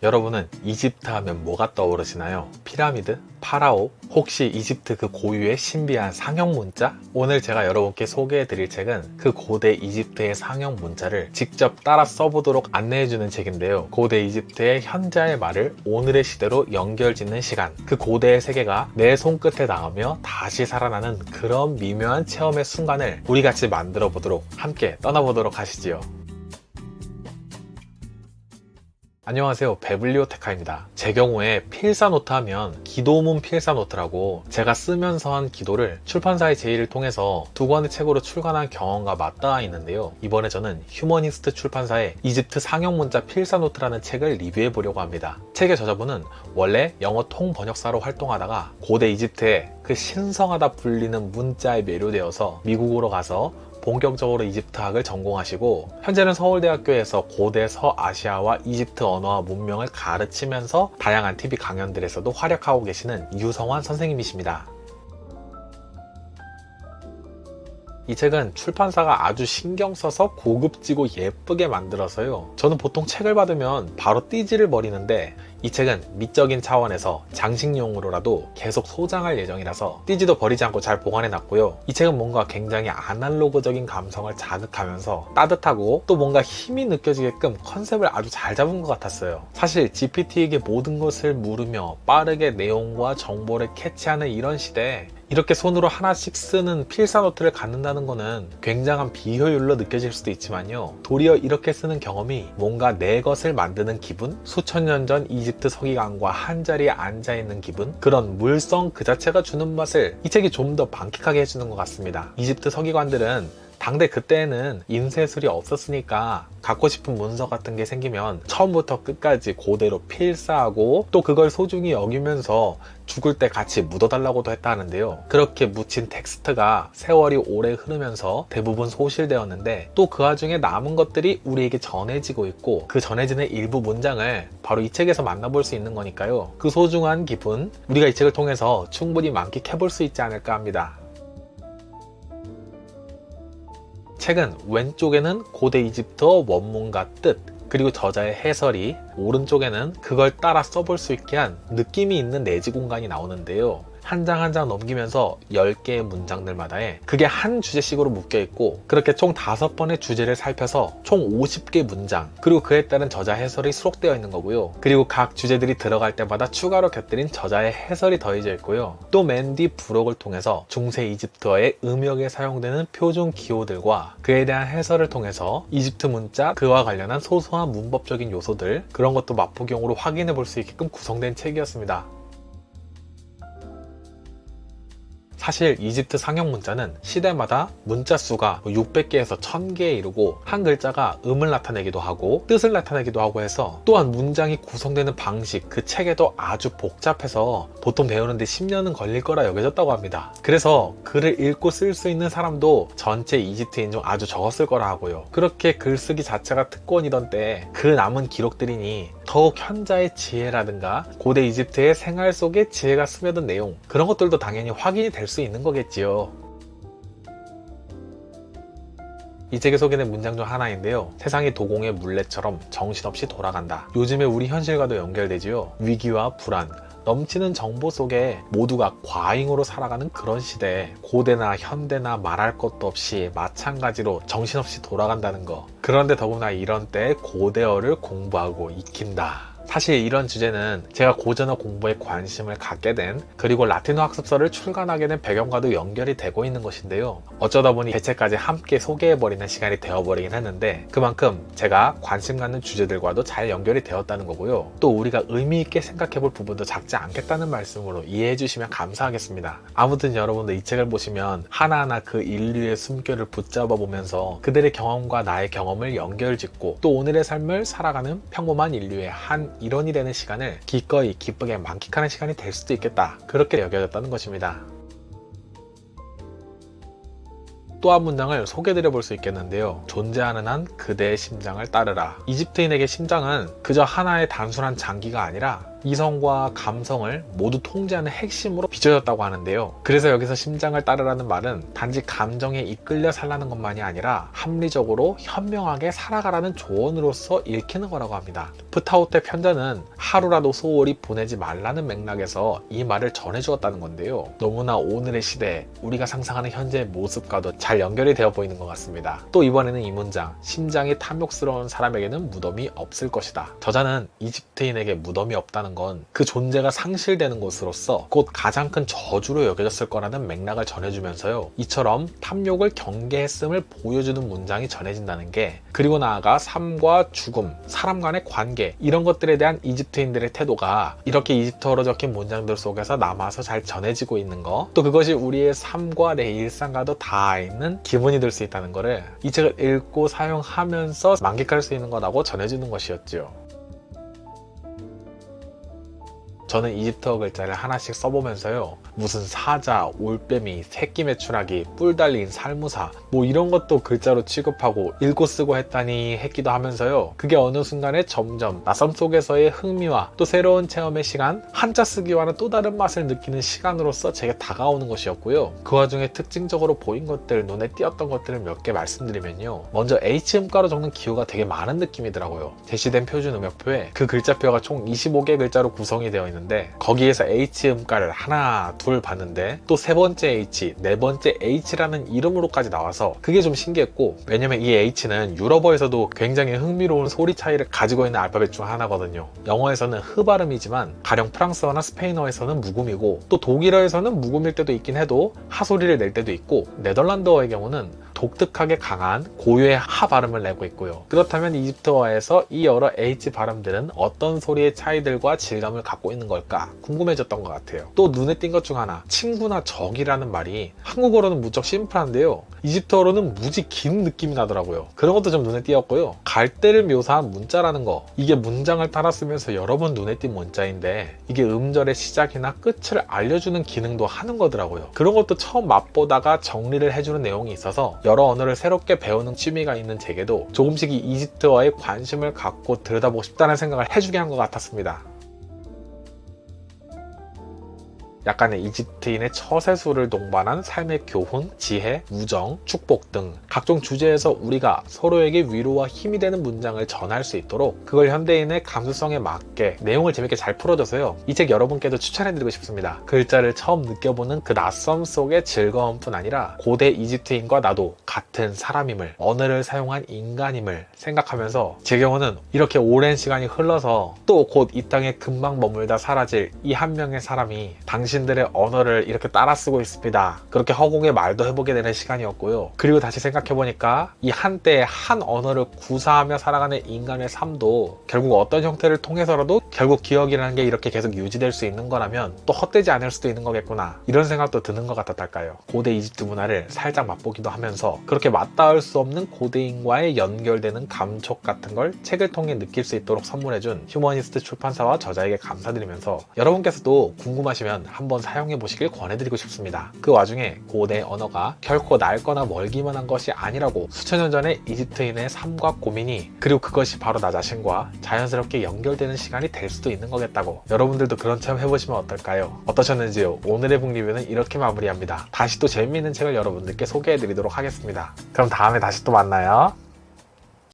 여러분은 이집트 하면 뭐가 떠오르시나요? 피라미드? 파라오? 혹시 이집트 그 고유의 신비한 상형 문자? 오늘 제가 여러분께 소개해 드릴 책은 그 고대 이집트의 상형 문자를 직접 따라 써보도록 안내해주는 책인데요. 고대 이집트의 현자의 말을 오늘의 시대로 연결짓는 시간. 그 고대의 세계가 내 손끝에 닿으며 다시 살아나는 그런 미묘한 체험의 순간을 우리 같이 만들어 보도록 함께 떠나보도록 하시지요. 안녕하세요, 베블리오테카입니다. 제 경우에 필사노트 하면 기도문 필사노트라고 제가 쓰면서 한 기도를 출판사의 제의를 통해서 두 권의 책으로 출간한 경험과 맞닿아 있는데요. 이번에 저는 휴머니스트 출판사의 이집트 상형문자 필사노트라는 책을 리뷰해 보려고 합니다. 책의 저자분은 원래 영어 통번역사로 활동하다가 고대 이집트의 그 신성하다 불리는 문자에 매료되어서 미국으로 가서 본격적으로 이집트학을 전공하시고 현재는 서울대학교에서 고대 서아시아와 이집트 언어와 문명을 가르치면서 다양한 TV 강연들에서도 활약하고 계시는 유성환 선생님이십니다. 이 책은 출판사가 아주 신경 써서 고급지고 예쁘게 만들어서요. 저는 보통 책을 받으면 바로 띠지를 버리는데 이 책은 미적인 차원에서 장식용으로라도 계속 소장할 예정이라서 띠지도 버리지 않고 잘 보관해 놨고요. 이 책은 뭔가 굉장히 아날로그적인 감성을 자극하면서 따뜻하고 또 뭔가 힘이 느껴지게끔 컨셉을 아주 잘 잡은 것 같았어요. 사실 GPT에게 모든 것을 물으며 빠르게 내용과 정보를 캐치하는 이런 시대에 이렇게 손으로 하나씩 쓰는 필사노트를 갖는다는 거는 굉장한 비효율로 느껴질 수도 있지만요. 도리어 이렇게 쓰는 경험이 뭔가 내 것을 만드는 기분? 수천 년 전 이집트 서기관과 한자리에 앉아있는 기분? 그런 물성 그 자체가 주는 맛을 이 책이 좀 더 만끽하게 해주는 것 같습니다. 이집트 서기관들은 당대 그때에는 인쇄술이 없었으니까 갖고 싶은 문서 같은 게 생기면 처음부터 끝까지 그대로 필사하고 또 그걸 소중히 여기면서 죽을 때 같이 묻어달라고도 했다는데요. 그렇게 묻힌 텍스트가 세월이 오래 흐르면서 대부분 소실되었는데 또 그 와중에 남은 것들이 우리에게 전해지고 있고 그 전해지는 일부 문장을 바로 이 책에서 만나볼 수 있는 거니까요. 그 소중한 기분 우리가 이 책을 통해서 충분히 만끽해볼 수 있지 않을까 합니다. 책은 왼쪽에는 고대 이집트어 원문과 뜻 그리고 저자의 해설이 오른쪽에는 그걸 따라 써볼 수 있게 한 느낌이 있는 내지 공간이 나오는데요. 한 장 한 장 넘기면서 10개의 문장들마다에 그게 한 주제씩으로 묶여있고 그렇게 총 5번의 주제를 살펴서 총 50개 문장 그리고 그에 따른 저자 해설이 수록되어 있는 거고요. 그리고 각 주제들이 들어갈 때마다 추가로 곁들인 저자의 해설이 더해져 있고요. 또 맨 뒤 부록을 통해서 중세 이집트어의 음역에 사용되는 표준 기호들과 그에 대한 해설을 통해서 이집트 문자 그와 관련한 소소한 문법적인 요소들 그런 것도 맛보기용으로 확인해 볼 수 있게끔 구성된 책이었습니다. 사실 이집트 상형 문자는 시대마다 문자 수가 600개에서 1000개에 이르고 한 글자가 음을 나타내기도 하고 뜻을 나타내기도 하고 해서 또한 문장이 구성되는 방식 그 체계도 아주 복잡해서 보통 배우는데 10년은 걸릴 거라 여겨졌다고 합니다. 그래서 글을 읽고 쓸 수 있는 사람도 전체 이집트인 중 아주 적었을 거라 하고요. 그렇게 글쓰기 자체가 특권이던 때 그 남은 기록들이니 더욱 현자의 지혜라든가 고대 이집트의 생활 속에 지혜가 스며든 내용 그런 것들도 당연히 확인이 될 수 있는 거겠지요. 이 책에 소개된 문장 중 하나인데요. 세상이 도공의 물레처럼 정신없이 돌아간다. 요즘에 우리 현실과도 연결되지요. 위기와 불안, 넘치는 정보 속에 모두가 과잉으로 살아가는 그런 시대에 고대나 현대나 말할 것도 없이 마찬가지로 정신없이 돌아간다는 거. 그런데 더구나 이런 때에 고대어를 공부하고 익힌다. 사실 이런 주제는 제가 고전어 공부에 관심을 갖게 된 그리고 라틴어 학습서를 출간하게 된 배경과도 연결이 되고 있는 것인데요. 어쩌다 보니 대체까지 함께 소개해버리는 시간이 되어버리긴 했는데 그만큼 제가 관심 갖는 주제들과도 잘 연결이 되었다는 거고요. 또 우리가 의미 있게 생각해볼 부분도 작지 않겠다는 말씀으로 이해해 주시면 감사하겠습니다. 아무튼 여러분도 이 책을 보시면 하나하나 그 인류의 숨결을 붙잡아 보면서 그들의 경험과 나의 경험을 연결짓고 또 오늘의 삶을 살아가는 평범한 인류의 한 일원이 되는 시간을 기꺼이 기쁘게 만끽하는 시간이 될 수도 있겠다. 그렇게 여겨졌다는 것입니다. 또 한 문장을 소개드려 볼 수 있겠는데요. 존재하는 한 그대의 심장을 따르라. 이집트인에게 심장은 그저 하나의 단순한 장기가 아니라 이성과 감성을 모두 통제하는 핵심으로 비춰졌다고 하는데요. 그래서 여기서 심장을 따르라는 말은 단지 감정에 이끌려 살라는 것만이 아니라 합리적으로 현명하게 살아가라는 조언으로서 읽히는 거라고 합니다. 프타오테 편자는 하루라도 소홀히 보내지 말라는 맥락에서 이 말을 전해주었다는 건데요. 너무나 오늘의 시대에 우리가 상상하는 현재의 모습과도 잘 연결이 되어 보이는 것 같습니다. 또 이번에는 이 문장, 심장이 탐욕스러운 사람에게는 무덤이 없을 것이다. 저자는 이집트인에게 무덤이 없다는 건 그 존재가 상실되는 곳으로서 곧 가장 큰 저주로 여겨졌을 거라는 맥락을 전해주면서요. 이처럼 탐욕을 경계했음을 보여주는 문장이 전해진다는 게, 그리고 나아가 삶과 죽음, 사람 간의 관계, 이런 것들에 대한 이집트인들의 태도가 이렇게 이집트어로 적힌 문장들 속에서 남아서 잘 전해지고 있는 거, 또 그것이 우리의 삶과 내 일상과도 닿아 있는 기분이 들 수 있다는 거를 이 책을 읽고 사용하면서 만끽할 수 있는 거라고 전해주는 것이었죠. 저는 이집트어 글자를 하나씩 써보면서요, 무슨 사자, 올빼미, 새끼 메추라기, 뿔 달린 살무사, 뭐 이런 것도 글자로 취급하고 읽고 쓰고 했다니 했기도 하면서요, 그게 어느 순간에 점점 낯섦 속에서의 흥미와 또 새로운 체험의 시간, 한자 쓰기와는 또 다른 맛을 느끼는 시간으로서 제게 다가오는 것이었고요. 그 와중에 특징적으로 보인 것들, 눈에 띄었던 것들을 몇 개 말씀드리면요, 먼저 H음가로 적는 기호가 되게 많은 느낌이더라고요. 제시된 표준 음역표에 그 글자표가 총 25개 글자로 구성이 되어 있는 거기에서 H음가를 하나, 둘 봤는데 또 세 번째 H, 네 번째 H라는 이름으로까지 나와서 그게 좀 신기했고, 왜냐면 이 H는 유럽어에서도 굉장히 흥미로운 소리 차이를 가지고 있는 알파벳 중 하나거든요. 영어에서는 흐 발음이지만 가령 프랑스어나 스페인어에서는 묵음이고, 또 독일어에서는 묵음일 때도 있긴 해도 하소리를 낼 때도 있고, 네덜란드어의 경우는 독특하게 강한 고유의 하 발음을 내고 있고요. 그렇다면 이집트어에서 이 여러 H 발음들은 어떤 소리의 차이들과 질감을 갖고 있는 걸까 궁금해졌던 것 같아요. 또 눈에 띈 것 중 하나, 친구나 적이라는 말이 한국어로는 무척 심플한데요, 이집트어로는 무지 긴 느낌이 나더라고요. 그런 것도 좀 눈에 띄었고요. 갈대를 묘사한 문자라는 거, 이게 문장을 따라 쓰면서 여러 번 눈에 띈 문자인데 이게 음절의 시작이나 끝을 알려주는 기능도 하는 거더라고요. 그런 것도 처음 맛보다가 정리를 해주는 내용이 있어서 여러 언어를 새롭게 배우는 취미가 있는 제게도 조금씩 이 이집트어에 관심을 갖고 들여다보고 싶다는 생각을 해주게 한 것 같았습니다. 약간의 이집트인의 처세술을 동반한 삶의 교훈, 지혜, 우정, 축복 등 각종 주제에서 우리가 서로에게 위로와 힘이 되는 문장을 전할 수 있도록 그걸 현대인의 감수성에 맞게 내용을 재밌게 잘 풀어줘서요, 이 책 여러분께도 추천해드리고 싶습니다. 글자를 처음 느껴보는 그 낯섦 속의 즐거움뿐 아니라 고대 이집트인과 나도 같은 사람임을, 언어를 사용한 인간임을 생각하면서, 제 경우는 이렇게 오랜 시간이 흘러서 또 곧 이 땅에 금방 머물다 사라질 이 한 명의 사람이 당신들의 언어를 이렇게 따라 쓰고 있습니다, 그렇게 허공에 말도 해보게 되는 시간이었고요. 그리고 다시 생각해보니까 이 한때의 한 언어를 구사하며 살아가는 인간의 삶도 결국 어떤 형태를 통해서라도 결국 기억이라는 게 이렇게 계속 유지될 수 있는 거라면 또 헛되지 않을 수도 있는 거겠구나, 이런 생각도 드는 것 같았달까요. 고대 이집트 문화를 살짝 맛보기도 하면서 그렇게 맞닿을 수 없는 고대인과의 연결되는 감촉 같은 걸 책을 통해 느낄 수 있도록 선물해준 휴머니스트 출판사와 저자에게 감사드리면서, 여러분께서도 궁금하시면 한번 사용해 보시길 권해드리고 싶습니다. 그 와중에 고대 언어가 결코 넓거나 멀기만 한 것이 아니라고, 수천 년 전에 이집트인의 삶과 고민이, 그리고 그것이 바로 나 자신과 자연스럽게 연결되는 시간이 될 수도 있는 거겠다고, 여러분들도 그런 체험 해보시면 어떨까요? 어떠셨는지요? 오늘의 북 리뷰는 이렇게 마무리합니다. 다시 또 재미있는 책을 여러분들께 소개해드리도록 하겠습니다. 그럼 다음에 다시 또 만나요.